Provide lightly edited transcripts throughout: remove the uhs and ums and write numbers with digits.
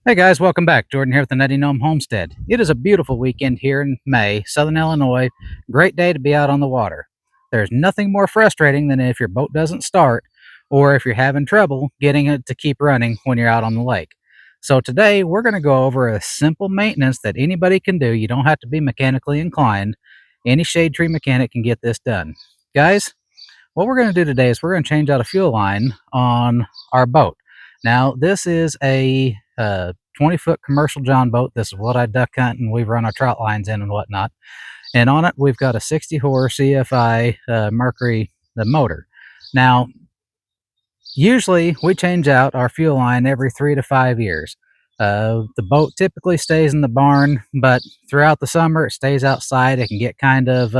Hey guys, welcome back. Jordan here with the Nutty Gnome Homestead. It is a beautiful weekend here in May, Southern Illinois. Great day to be out on the water. There's nothing more frustrating than if your boat doesn't start or if you're having trouble getting it to keep running when you're out on the lake. So today we're going to go over a simple maintenance that anybody can do. You don't have to be mechanically inclined. Any shade tree mechanic can get this done. Guys, what we're going to do today is we're going to change out a fuel line on our boat. Now, this is a 20-foot commercial John boat. This is what I duck hunt and we run our trout lines in and whatnot. And on it, we've got a 60 horse CFI Mercury the motor. Now, usually we change out our fuel line every 3 to 5 years. The boat typically stays in the barn, but throughout the summer it stays outside. It can get kind of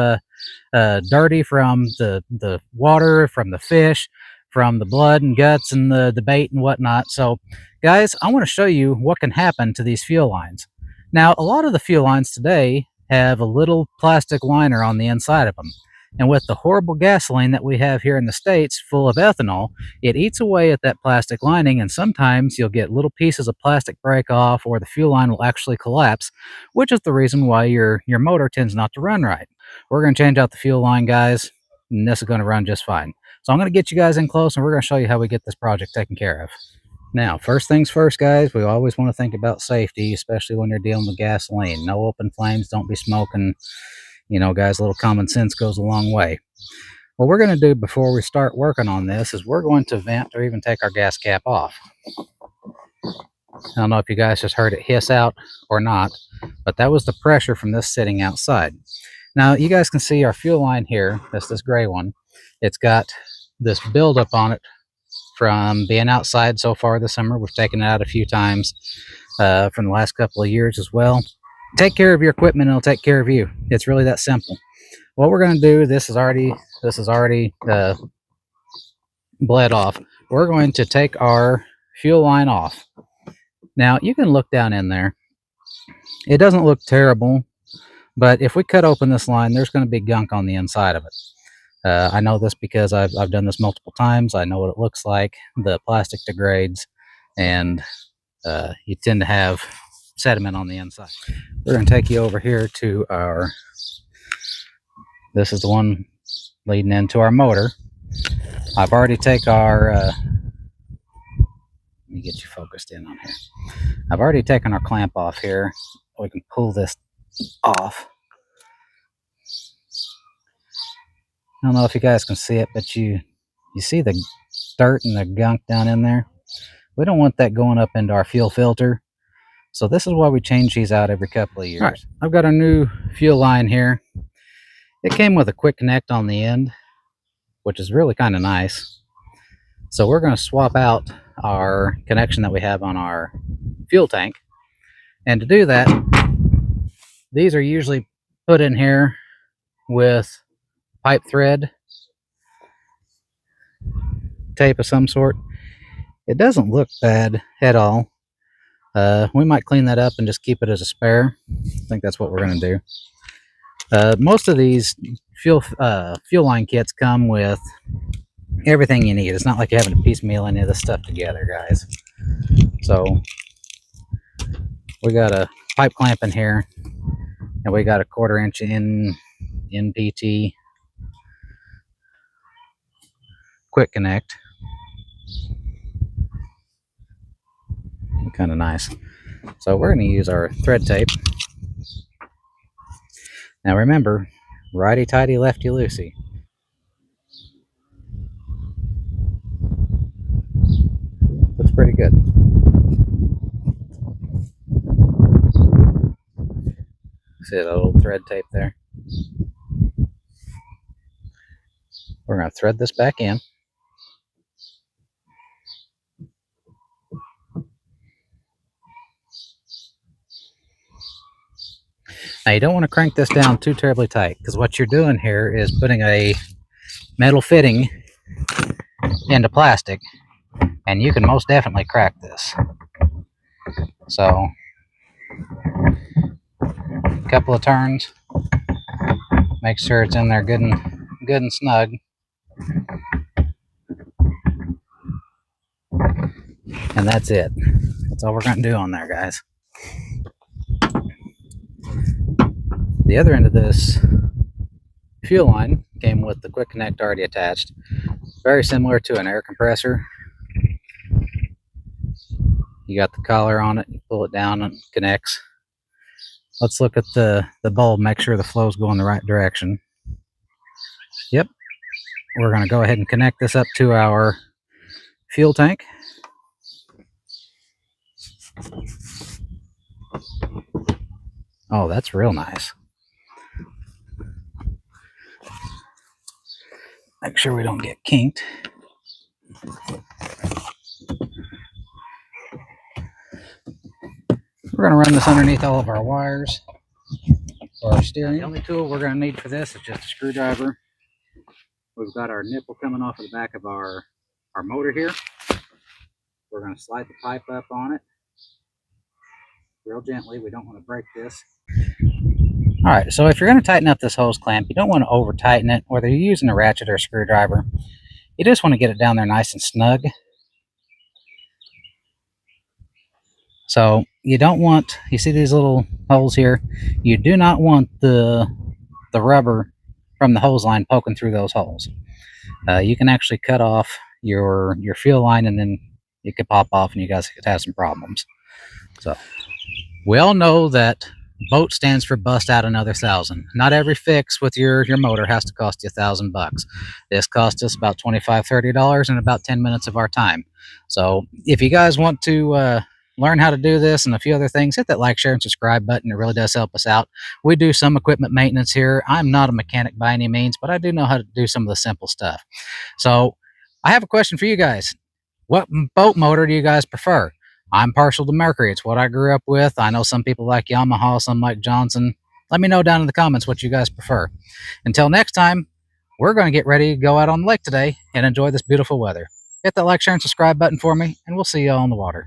dirty from the water, from the fish, from the blood and guts and the bait and whatnot. So, guys, I want to show you what can happen to these fuel lines. Now, a lot of the fuel lines today have a little plastic liner on the inside of them. And with the horrible gasoline that we have here in the States full of ethanol, it eats away at that plastic lining, and sometimes you'll get little pieces of plastic break off or the fuel line will actually collapse, which is the reason why your motor tends not to run right. We're going to change out the fuel line, guys, and this is going to run just fine. So I'm going to get you guys in close and we're going to show you how we get this project taken care of. Now, first things first, guys, we always want to think about safety, especially when you're dealing with gasoline. No open flames, don't be smoking. You know, guys, a little common sense goes a long way. What we're going to do before we start working on this is we're going to vent or even take our gas cap off. I don't know if you guys just heard it hiss out or not, but that was the pressure from this sitting outside. Now, you guys can see our fuel line here. That's this gray one. It's got this buildup on it from being outside so far this summer. We've taken it out a few times from the last couple of years as well. Take care of your equipment and it'll take care of you. It's really that simple. What we're going to do, this is already bled off. We're going to take our fuel line off. Now, you can look down in there. It doesn't look terrible, but if we cut open this line, there's going to be gunk on the inside of it. I know this because I've done this multiple times. I know what it looks like. The plastic degrades, and you tend to have sediment on the inside. We're going to take you over here to our, this is the one leading into our motor. I've already taken our, let me get you focused in on here. I've already taken our clamp off here. We can pull this off. I don't know if you guys can see it, but you see the dirt and the gunk down in there. We don't want that going up into our fuel filter. So this is why we change these out every couple of years. All right, I've got our new fuel line here. It came with a quick connect on the end, which is really kind of nice. So we're going to swap out our connection that we have on our fuel tank. And to do that, these are usually put in here with pipe thread, tape of some sort. It doesn't look bad at all. We might clean that up and just keep it as a spare. I think that's what we're going to do. Most of these fuel line kits come with everything you need. It's not like you're having to piecemeal any of this stuff together, guys. So we got a pipe clamp in here, and we got a 1/4 inch in NPT quick connect. Kind of nice. So we're going to use our thread tape. Now remember, righty tighty, lefty loosey. That's pretty good. See that old thread tape there? We're going to thread this back in. Now you don't want to crank this down too terribly tight, because what you're doing here is putting a metal fitting into plastic, and you can most definitely crack this. So a couple of turns, make sure it's in there good and snug. And that's it. That's all we're going to do on there, guys. The other end of this fuel line came with the quick connect already attached. Very similar to an air compressor. You got the collar on it, you pull it down and it connects. Let's look at the bulb, make sure the flow's going the right direction. Yep. We're going to go ahead and connect this up to our fuel tank. Oh, that's real nice. Make sure we don't get kinked. We're going to run this underneath all of our wires for our steering. The only tool we're going to need for this is just a screwdriver. We've got our nipple coming off of the back of our motor here. We're going to slide the pipe up on it real gently. We don't want to break this. All right, so if you're going to tighten up this hose clamp, you don't want to over tighten it, whether you're using a ratchet or a screwdriver. You just want to get it down there nice and snug. So you don't want, you see these little holes here? You do not want the rubber from the hose line poking through those holes. You can actually cut off your fuel line, and then it could pop off and you guys could have some problems. So we all know that BOAT stands for bust out another $1,000. Not every fix with your motor has to cost you $1,000. This cost us about $25–30 and about 10 minutes of our time. So if you guys want to learn how to do this and a few other things, hit that like, share, and subscribe button. It really does help us out. We do some equipment maintenance here. I'm not a mechanic by any means, but I do know how to do some of the simple stuff. So I have a question for you guys. What boat motor do you guys prefer? I'm partial to Mercury. It's what I grew up with. I know some people like Yamaha, some like Johnson. Let me know down in the comments what you guys prefer. Until next time, we're going to get ready to go out on the lake today and enjoy this beautiful weather. Hit that like, share, and subscribe button for me, and we'll see you all on the water.